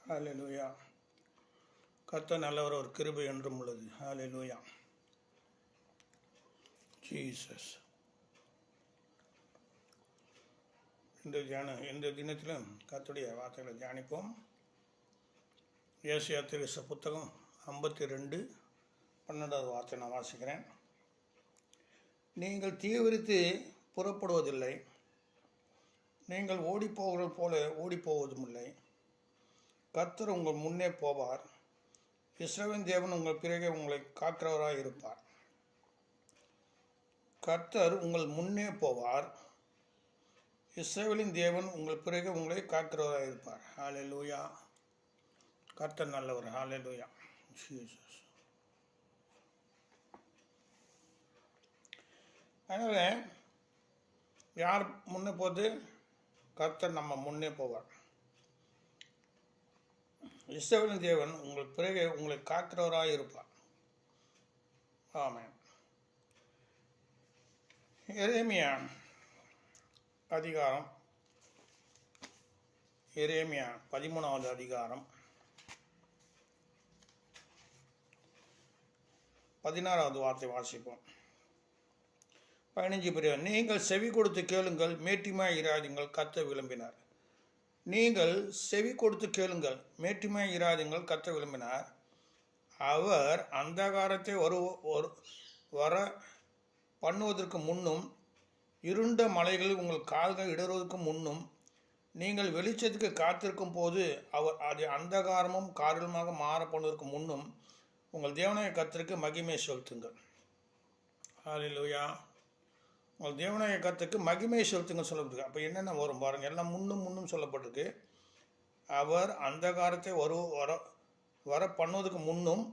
ஹalleluya. கர்த்தர் நல்லவர், ஒரு கிருபை என்றும் உள்ளது. ஹalleluya. ஜீசஸ். இந்த தினத்திலும் கர்த்தருடைய வார்த்தைகளை தியானிப்போம். ஏசாயா தீர்க்கதரிசி புத்தகம் 52:12 வார்த்தை நான் வாசிக்கிறேன். நீங்கள் தீவிரித்து புறப்படுவதில்லை, நீங்கள் ஓடிப்போவது போல ஓடிப்போவதும் இல்லை. கர்த்தர் உங்கள் முன்னே போவார், இஸ்ரவேலின் தேவன் உங்கள் பிறகே உங்களை காக்கிறவராய் இருப்பார். கர்த்தர் உங்கள் முன்னே போவார், இஸ்ரவேலின் தேவன் உங்கள் பிறகே உங்களை காக்கிறவராய் இருப்பார். ஹalleluya. கர்த்தர் நல்லவர். ஹalleluya. ஜீசஸ். அதனால் யார் முன்னே போது? கர்த்தர் நம்ம முன்னே போவார். இஸ்ரவேலின் தேவன் உங்கள் பிறகு உங்களை காக்கிறவராக இருப்பார். ஆமென். எரேமியா 13வது அதிகாரம் 16வது வார்த்தை வாசிப்போம். 15 பிரிவு. நீங்கள் செவி கொடுத்து கேளுங்கள், மேட்டிமாய் இராதீங்கள், கர்த்தர் விளம்பினார். நீங்கள் செவி கொடுத்து கேளுங்கள், மேட்டிமாய் இராதீங்கள், கர்த்தர் விளம்பினார். அவர் அந்தகாரத்தை வர பண்ணுவதற்கு முன்னும், இருண்ட மலைகளில் உங்கள் கால்கள் இடறுவதற்கு முன்னும், நீங்கள் வெளிச்சத்துக்கு காத்திருக்கும் போது அவர் அது அந்தகாரமும் காரிலுமாக மாற பண்ணுவதற்கு முன்னும் உங்கள் தேவனாய கர்த்தருக்கு மகிமை செலுத்துங்கள். ஹalleluya. உங்கள் தேவனாய கர்த்தருக்கு மகிமை செலுத்துங்க சொல்லப்பட்டிருக்கு. அப்போ என்னென்ன வரும் பாருங்கள், எல்லாம் முன்னும் சொல்லப்பட்டிருக்கு. அவர் அந்தகாரத்தை வர பண்ணுவதற்கு முன்னும்,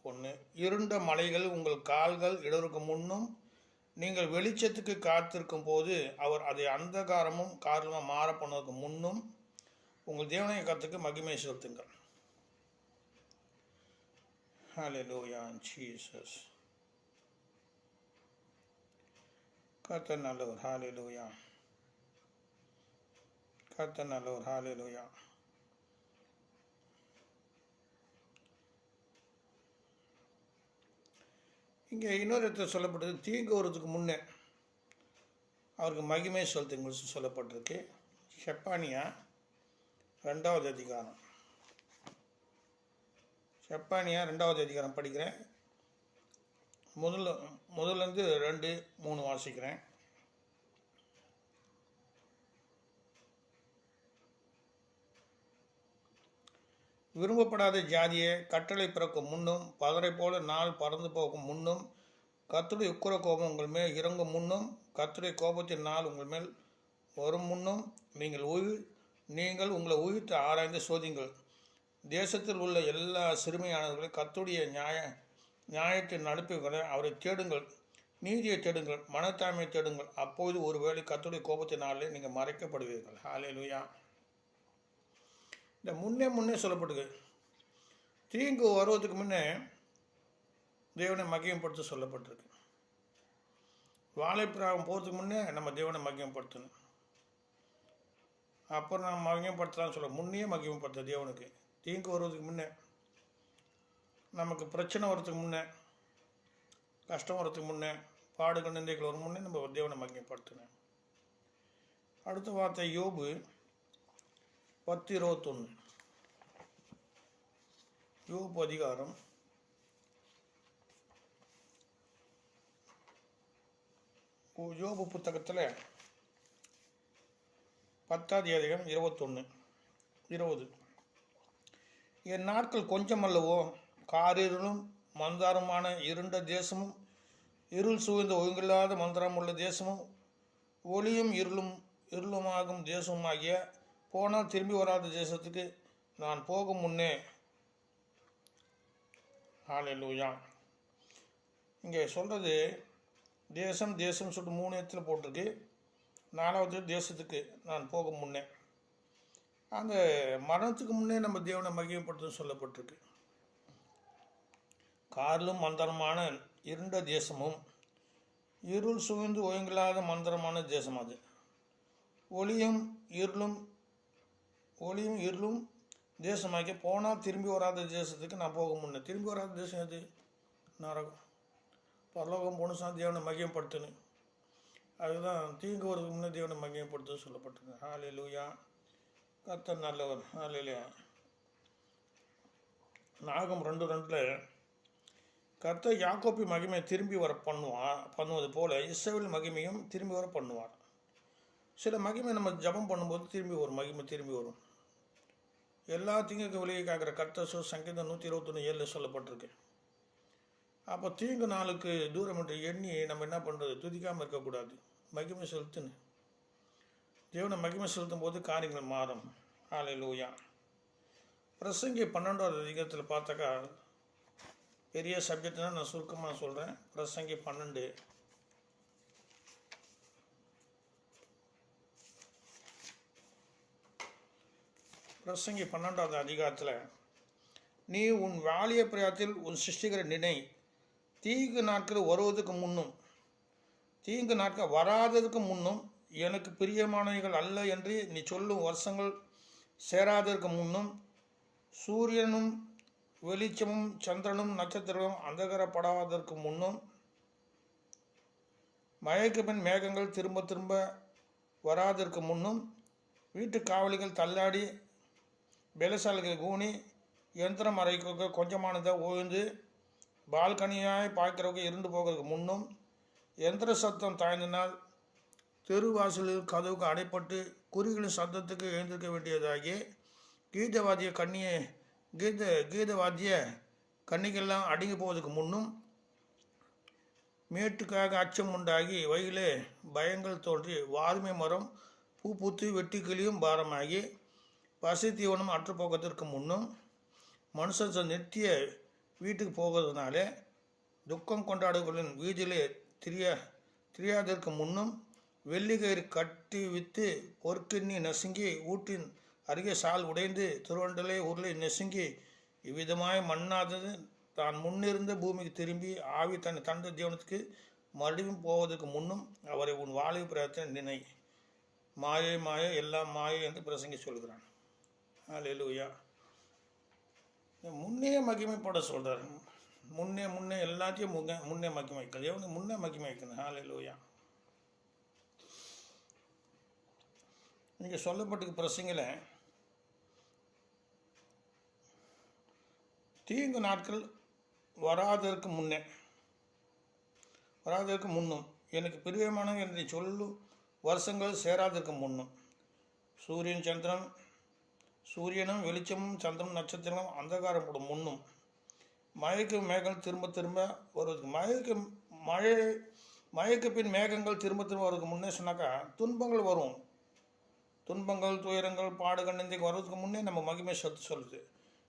ஒன்று, இருண்ட மலைகள் உங்கள் கால்கள் இடருக்கு முன்னும், நீங்கள் வெளிச்சத்துக்கு காத்திருக்கும் போது அவர் அதை அந்தகாரமும் காரணமாக மாற பண்ணுவதற்கு முன்னும் உங்கள் தேவனாய கர்த்தருக்கு மகிமை செலுத்துங்கள். ஹalleluya. ஜீசஸ். கர்த்தர் நல்லவர். ஹalleluya. கர்த்தர் நல்லவர். ஹalleluya. இங்கே இன்னொரு இடத்துல சொல்லப்பட்டது, தீங்கு வருவதுக்கு முன்னே அவருக்கு மகிமை செலுத்துங்கள் சொல்லப்பட்டிருக்கு. செப்பானியா 2வது அதிகாரம். செப்பானியா 2வது அதிகாரம் படிக்கிறேன். முதல்லேருந்து 2-3 வாசிக்கிறேன். விரும்பப்படாத ஜாதியை கட்டளை பிறக்கும் முன்னும், பதரை போல நாள் பறந்து போகும் முன்னும், கர்த்தருடைய உக்கிர கோபம் உங்கள் மேல் இறங்கும் முன்னும், கர்த்தருடைய கோபத்தின் நாள் உங்கள் மேல் வரும் முன்னும் நீங்கள் உங்களை உயிர்த்து ஆராய்ந்து சோதிங்கள். தேசத்தில் உள்ள எல்லா சிறுமையானவர்களையும் கர்த்தருடைய நியாயத்தின் நடப்புகளை அவரை தேடுங்கள், நீதியை தேடுங்கள், மனத்தாழ்மையை தேடுங்கள். அப்போது ஒருவேளை கர்த்தருடைய கோபத்தின் நாளில் நீங்கள் மறைக்கப்படுவீர்கள். ஹalleluya. இந்த முன்னே சொல்லப்பட்டது, தீங்கு வருவதுக்கு முன்னே தேவனை மகிமைப்படுத்த சொல்லப்பட்டிருக்கு. வாழைப்பிராகம் போகிறதுக்கு முன்னே நம்ம தேவனை மகிமைப்படுத்தணும். அப்புறம் நம்ம மகிமைப்படுத்தலாம்னு சொல்ல, முன்னே மகிமைப்படுத்த தேவனுக்கு. தீங்கு வருவதுக்கு முன்னே, நமக்கு பிரச்சனை வர்றதுக்கு முன்னே, கஷ்டம் வர்றதுக்கு முன்னே, பாடுகள் நிந்தைகள் வரும் முன்னே நம்ம தேவனை மகிமைப்படுத்தணும். அடுத்த வார்த்தை யோபு 10:21. யோபு அதிகாரம் 10 புத்தகத்தில் 10வது அதிகாரம் 21-20. என் நாட்கள் கொஞ்சம் அல்லவோ, காரிருளும் மந்தாரமான இருண்ட தேசமும், இருள் சூழ்ந்த ஒழுங்கில்லாத மந்திரம் உள்ள தேசமும், ஒளியும் இருளுமாகும் தேசமாகிய போனால் திரும்பி வராத தேசத்துக்கு நான் போகும் முன்னே. ஹalleluya. இங்கே சொல்கிறது தேசம் சொல்லிட்டு 3 இடத்துல போட்டிருக்கு. 4வது தேசத்துக்கு நான் போகும் முன்னே. அந்த மரணத்துக்கு முன்னே நம்ம தேவனை மகிமைப்படுத்த சொல்லப்பட்டிருக்கு. காரிலும் மந்திரமான இருண்ட தேசமும், இருள் சூழ்ந்து ஒழுங்கில்லாத மந்திரமான தேசம் அது. ஒளியும் இருளும் தேசமாக்கி போனால் திரும்பி வராத தேசத்துக்கு நான் போக முன்னே. திரும்பி வராத தேசம் எது? நரகம். பரலோகம் போணுச்சுன்னா தேவனை மகிமைப்படுத்தணும். அதுதான் தீங்கு வரதுக்கு முன்னே தேவனை மகிமைப்படுத்த சொல்லப்பட்டிருக்கு. ஹல்லேலூயா. கர்த்தர் நல்லவர். ஹல்லேலூயா. நாகம் 2:2 கர்த்தர் யாக்கோபி மகிமை திரும்பி வர பண்ணுவது போல இஸ்ரவேல் மகிமையும் திரும்பி வர பண்ணுவார். சில மகிமை நம்ம ஜபம் பண்ணும்போது திரும்பி வரும், மகிமை திரும்பி வரும். எல்லா தீங்குக்கு விலகி காக்கிற கர்த்தர் சங்கீதம் 121:7 சொல்லப்பட்டிருக்கு. அப்போ தீங்கு நாளுக்கு தூரம் என்று எண்ணி நம்ம என்ன பண்ணுறது? துதிக்காமல் இருக்கக்கூடாது, மகிமை செலுத்தணும். தேவனை மகிமை செலுத்தும் போது காரியங்கள் மாறும். ஹல்லேலூயா. பிரசங்கி 12வது அதிகாரத்தில் பார்த்தாக்கா பெரிய சப்ஜெக்ட்னா நான் சுருக்கமாக சொல்கிறேன். பிரசங்கி 12 பிரசங்கி 12வது அதிகாரத்தில் நீ உன் வாலிய பிரயாத்தில் உன் சிருஷ்டிகரை நினை, தீங்கு நாட்கள் வருவதற்கு முன்னும் தீங்கு நாட்கள் வராததுக்கு முன்னும் எனக்கு பிரியமானவைகள் அல்ல என்று நீ சொல்லும் வருஷங்கள் சேராததற்கு முன்னும் சூரியனும் வெளிச்சமும் சந்திரனும் நட்சத்திரமும் அந்தகரப்படாததற்கு முன்னும் மழைக்கு பின் மேகங்கள் திரும்ப திரும்ப வராததற்கு முன்னும் வீட்டு காவலிகள் தள்ளாடி பெலசாலிகள் கூனி யந்திரம் அரைக்க கொஞ்சமானதை ஓய்ந்து பால்கனியாய் பார்க்கிறவங்க இருந்து போகிறதுக்கு முன்னும் யந்திர சத்தம் தாய்ந்தினால் தெருவாசலில் கதவுக்கு அடைப்பட்டு குறிகளின் சத்தத்துக்கு எழுந்திருக்க வேண்டியதாகி கீதவாத்திய கன்னிகள்லாம் அடங்கி போவதற்கு முன்னும் மேட்டுக்காக அச்சம் உண்டாகி வயலே பயங்கள் தோன்றி வாதுமை மரம் பூ பூத்து வெட்டிக்கிளியும் பாரமாகி பசி தீவனம் அற்றுப்போக்கத்திற்கு முன்னும் மனுஷன் நித்திய வீட்டுக்கு போகிறதுனால துக்கம் கொண்டாடுகளின் வீதியிலே திரியாதற்கு முன்னும் வெள்ளிக்கயிறு கட்டி விற்று பொற்கிண்ணி நசுங்கி ஊட்டின் அருகே சால் உடைந்து திருவண்டலை உருளை நெசுங்கி இவ்விதமாய் மண்ணாதது தான் முன்னிருந்த பூமிக்கு திரும்பி ஆவி தன் தந்த ஜீவனத்துக்கு மறுபடியும் போவதற்கு முன்னும் அவரை உன் வாலிப பிரயத்தனை நினை. மாயை மாயை எல்லாம் மாயை என்று பிரசங்கி சொல்கிறான். ஹல்லேலூயா. முன்னே மகிமைப்பட சொல்கிறார். முன்னே எல்லாத்தையும் முன்னே மகிமை வைக்கணும். எவனு முன்னே மகிமை வைக்கணும். ஹல்லேலூயா. இங்கே சொல்லப்பட்டிருக்க பிரசங்கில் தீங்கு நாட்கள் வராததற்கு முன்னும் எனக்கு பிரியமானது என்று சொல்லும் வருஷங்கள் சேராததற்கு முன்னும் சூரியனும் வெளிச்சமும் சந்திரனும் நட்சத்திரமும் அந்தகாரப்படும் முன்னும் மழைக்கு மேகங்கள் திரும்ப திரும்ப வருவதுக்கு மழைக்கு பின் மேகங்கள் திரும்ப திரும்ப வருவதுக்கு முன்னே சொன்னாக்கா துன்பங்கள் வரும். துன்பங்கள் துயரங்கள் பாடுகள் நிந்தைக்கு வர்றதுக்கு முன்னே நம்ம மகிமை சொல்லுது.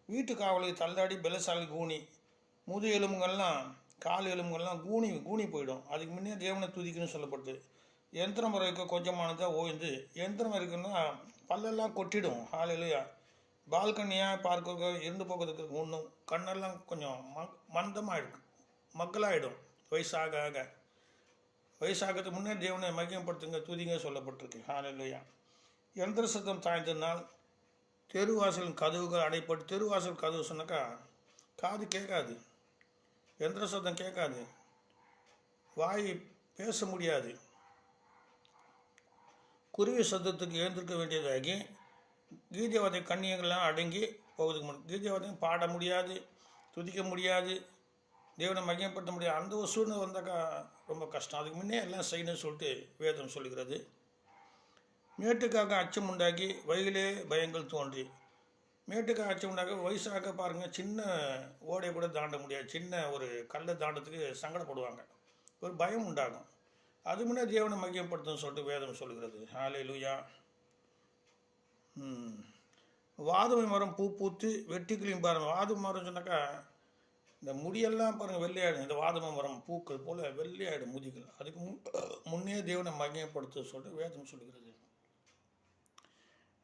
வீட்டு காவலை தள்ளாடி பெலசாலி கூனி முது எலும்புகள்லாம் கால் எலும்புகள்லாம் கூனி போயிடும். அதுக்கு முன்னே தேவனை துதிக்கணும்னு சொல்லப்பட்டு யந்திரம் வரைக்க கொஞ்சமானதாக ஓய்ந்து யந்திரம் வரைக்குன்னா பல்லெல்லாம் கொட்டிடும். ஹல்லேலூயா. பால்கனியாக பார்க்க இருந்து போகிறதுக்கு முன்னும் கண்ணெல்லாம் கொஞ்சம் மந்தமாகிடும், மக்களாகிடும். வயசாகிறதுக்கு முன்னே தேவனை மகிமைப்படுத்துங்க துதிங்க சொல்லப்பட்டிருக்கு. ஹல்லேலூயா. யந்திர சத்தம் தாய்ந்தனால் தெருவாசலின் கதவுகள் அடைப்பட்டு தெருவாசல் கதவு சொன்னாக்கா காது கேட்காது, யந்திர சத்தம் கேட்காது, வாய் பேச முடியாது. குருவி சத்தத்துக்கு எழுந்திருக்க வேண்டியதாகி கீதவாத கன்னியங்கள்லாம் அடங்கி போவதுக்கு முன் கீதவாதையும் பாட முடியாது, துதிக்க முடியாது, தேவனை மகிமைப்படுத்த முடியாது. அந்த ஒரு சூழ்நிலை வந்தாக்கா ரொம்ப கஷ்டம். அதுக்கு முன்னே எல்லாம் செய்யணும்னு சொல்லிட்டு வேதம் சொல்லுகிறது. மேட்டுக்காக அச்சம் உண்டாக்கி வயலே பயங்கள் தோன்றி மேட்டுக்காக அச்சம் உண்டாக்க வயசாக பாருங்கள் சின்ன ஓடையை கூட தாண்ட முடியாது. சின்ன ஒரு கல்லை தாண்டத்துக்கு சங்கடப்படுவாங்க, ஒரு பயம் உண்டாகும். அது முன்னே தேவனை மகிமைப்படுத்துன்னு சொல்லிட்டு வேதம் சொல்லுகிறது. ஹல்லேலூயா. வாதுமை மரம் பூ பூத்து வெட்டிக்கிளியும் பாருங்கள். வாதுமை மரம் சொன்னாக்கா இந்த முடியெல்லாம் பாருங்கள் வெள்ளையாயிடும். இந்த வாதுமை மரம் பூக்கள் போல் வெள்ளையாயிடும் முதிகள். அதுக்கு முன்னே தேவனை மகிமைப்படுத்த சொல்லிட்டு வேதம் சொல்லுகிறது.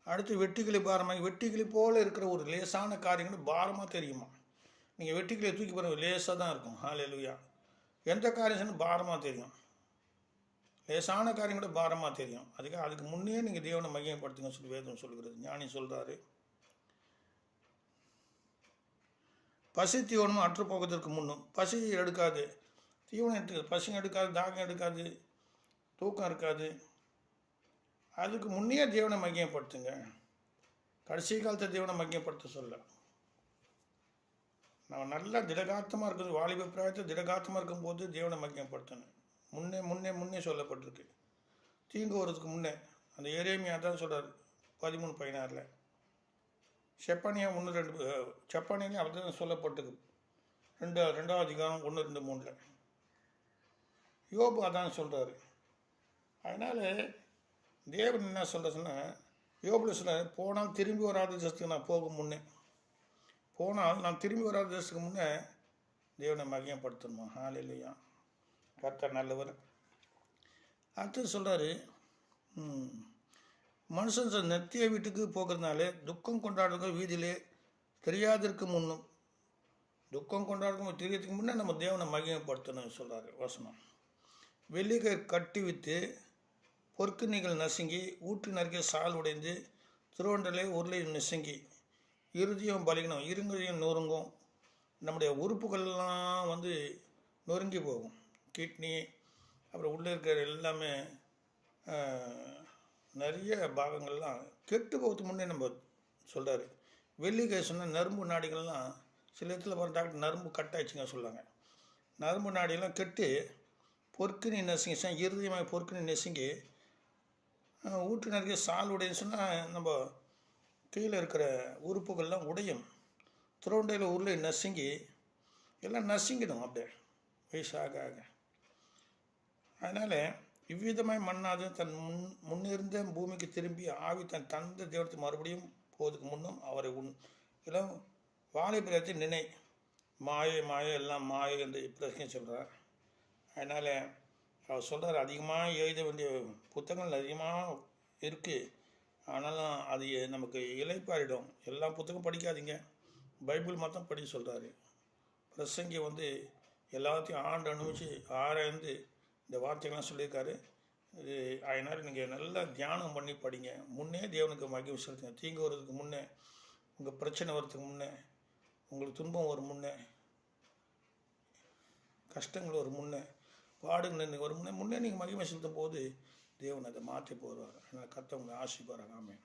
அடுத்து வெட்டிக்கிளி பாரமாக வெட்டிக்கிளி போல் இருக்கிற ஒரு லேசான காரியங்கள் பாரமாக தெரியுமா? நீங்கள் வெட்டிக்கிளியை தூக்கி பாருங்கள், லேசாக தான் இருக்கும். ஹல்லேலூயா. எந்த காரியம் பாரமாக தெரியும், லேசான காரியங்களோட பாரமாக தெரியும். அதுக்கு முன்னே நீங்கள் தேவனை மகிமைப்படுத்துங்க சொல்லி வேதம் சொல்கிறது. ஞானி சொல்கிறாரு, பசி தீவனம் அற்று போவதற்கு முன்னும். பசி எடுக்காது, தீவனம் எடுக்காது, பசி எடுக்காது, தாகம் எடுக்காது, தூக்கம் இருக்காது. அதுக்கு முன்னே தேவனை மையப்படுத்துங்க. கடைசி காலத்தை தேவனை மையப்படுத்த சொல்ல. நம்ம நல்லா திடகாத்தமாக இருக்குது, வாலிப பிராயத்தை திடகாத்தமாக இருக்கும்போது தேவனை மையப்படுத்தணும். முன்னே முன்னே முன்னே சொல்லப்பட்டிருக்கு. தீங்கு வரதுக்கு முன்னே அந்த எரேமியா தான் சொல்கிறார் 13:16. செப்பனியா 1-2 செப்பனியா அப்படி சொல்லப்பட்டிருக்கு. 2வது அதிகாரம் 1-2-3. யோபு அதான் சொல்கிறாரு. அதனால் தேவன் என்ன சொல்கிறதுன்னா, யோபுல சொல்ல, போனால் திரும்பி வராத தேசத்துக்கு நான் போகும் முன்னே, போனால் நான் திரும்பி வராத தேசத்துக்கு முன்னே தேவனை மகிமைப்படுத்தணுமா. ஹல்லேலூயா. கர்த்தர் நல்லவர். அடுத்தது சொல்கிறாரு, மனுஷன் நித்திய வீட்டுக்கு போகிறதுனால துக்கம் கொண்டாடுற வீதியிலே தெரியாதற்கு முன்னும், துக்கம் கொண்டாடுற தெரியறதுக்கு முன்னே நம்ம தேவனை மகிமைப்படுத்தணும் சொல்கிறாரு வசனம். வெள்ளிக்கை கட்டி விற்று பொற்கிணிகள் நசுங்கி ஊற்றி நறுக்கிய சால் உடைந்து திருவண்டலை உருளை நசுங்கி இறுதியும் பலிக்கணும், இருங்களையும் நொறுங்கும். நம்முடைய உறுப்புகள்லாம் நொறுங்கி போகும். கிட்னி அப்புறம் உள்ளே இருக்கிற எல்லாமே நிறைய பாகங்கள்லாம் கெட்டு போகிறதுக்கு முன்னே நம்ம சொல்கிறாரு. வெள்ளிக்கை சொன்னால் நரம்பு நாடிகள்லாம் சில இடத்துல போகிற டாக்டர் நரம்பு கட்டாயிடுச்சுங்க சொல்லுவாங்க. நரம்பு நாடியெல்லாம் கெட்டு பொற்கினி நசுங்கி இருதயமாக பொற்கினி நசுங்கி ஊற்றி நிறைய சால் உடையன்னு சொன்னால் நம்ம கீழே இருக்கிற உறுப்புகள்லாம் உடையும். துரோண்டையில் உருளை நசுங்கி எல்லாம் நசுங்கிடும் அப்படியே வயசாக ஆக. அதனால் இவ்விதமாய் மண்ணாது தன் முன்னிருந்த பூமிக்கு திரும்பி ஆவி தன் தந்த தேவத்தை மறுபடியும் போவதுக்கு முன்னும் அவரை இளம் வாலிபத்தை நினை. மாயை எல்லாம் மாயை என்று பிரச்சனை சொல்கிறார். அதனால் அவர் சொல்கிறார், அதிகமாக எழுத வேண்டிய புத்தகங்கள் அதிகமாக இருக்குது, ஆனாலும் அது நமக்கு இளைப்பாறிடும். எல்லா புத்தகம் படிக்காதீங்க, பைபிள் மாத்திரம் படி சொல்கிறாரு. பிரசங்கி எல்லாத்தையும் அனுபவித்து ஆராய்ந்து இந்த வார்த்தைகள்லாம் சொல்லியிருக்காரு. இது அதனால் நீங்கள் நல்லா தியானம் பண்ணி படிங்க. முன்னே தேவனுக்கு மகிமை செலுத்துங்க. தீங்கு வர்றதுக்கு முன்னே, உங்கள் பிரச்சனை வர்றதுக்கு முன்னே, உங்களுக்கு துன்பம் வரும் முன்னே, கஷ்டங்கள் வரும் முன்னே, பாடுகள் வரும் முன்னே நீங்கள் மகிமை செலுத்தும் போது தேவன் அதை மாற்றி போடுவார். அதனால் கர்த்தர் உங்களை ஆசீர்வதிப்பாராக. ஆமென்.